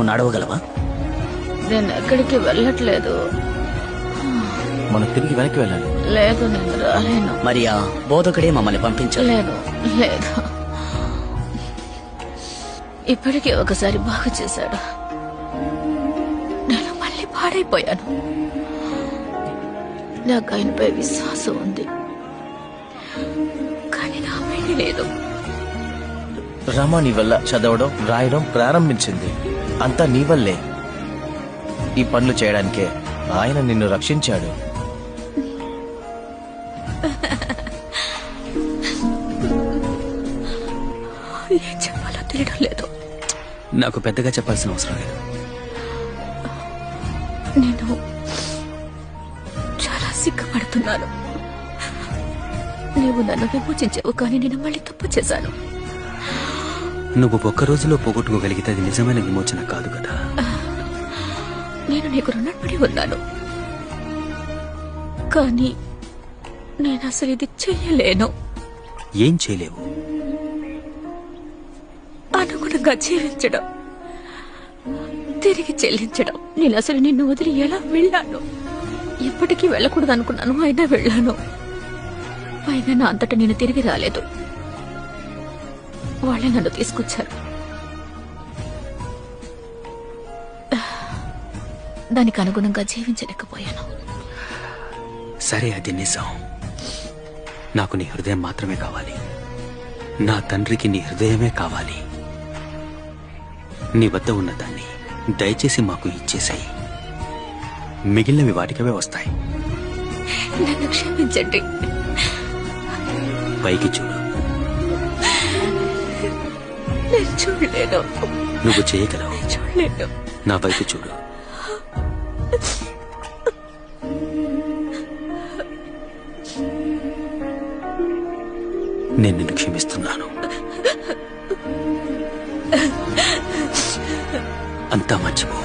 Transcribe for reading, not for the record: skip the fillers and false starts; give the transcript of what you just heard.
నువ్వు నడవగలవా? నేను ఎక్కడికి వెళ్ళట్లేదు. మనం తిరిగి వెనక్కి వెళ్ళాలి. లేదు, నేను రాలేను. మరి ఆ బోధకుడే మమ్మల్ని పంపించాలి. లేదు లేదు, ఇప్పటికే ఒకసారి బాగు చేశాడు. నేను మళ్ళీ పాడైపోయాను. నాకు ఆయనపై విశ్వాసం ఉంది, కానీ నా మీద లేదు. రమ నీ వల్ల చదవడం రాయడం ప్రారంభించింది. అంతా నీ వల్లే. ఈ పనులు చేయడానికే ఆయన నిన్ను రక్షించాడు. ఏం చెప్పాలో తెలియడం లేదు. నాకు పెద్దగా చెప్పాల్సిన అవసరం లేదు. నేను చాలా సిగ్గుపడుతున్నాను. నీవు నన్ను విమోచించావు, కానీ నేను మళ్ళీ తప్పు చేశాను. నువ్వు ఒక్క రోజులో పోగొట్టుకోగలిగితే అది నిజమైన విమోచన కాదు కదా. నేను నీకు రుణపడి ఉన్నాను, కానీ నేను అసలు ఇది చెయ్యలేను. ఏం చేయలేవు? అనుగుణంగా జీవించడం, తిరిగి చెల్లించడం. నేను అసలు నిన్ను వదిలి ఎలా వెళ్ళాను? ఎప్పటికీ వెళ్ళకూడదు అనుకున్నాను, అయినా వెళ్ళాను. అయినా నా అంతటా నేను తిరిగి రాలేదు. వాళ్ళే నన్ను తీసుకొచ్చారు. దానికి అనుగుణంగా జీవించలేకపోయాను. సరే, అది నిజం. నాకు నీ హృదయం మాత్రమే కావాలి. నా తండ్రికి నీ హృదయమే కావాలి. నీ వద్ద ఉన్నదాన్ని దయచేసి మాకు ఇచ్చేసాయి. మిగిలినవి వాటికవే వస్తాయి. నన్ను క్షమించండి. పైకి చూడు. నేను చూడలేను. నువ్వు చేయగలవు. చూడలేను. నా వైపు చూడు. నేను నిన్ను క్షమిస్తున్నాను. అంతా మర్చిపో.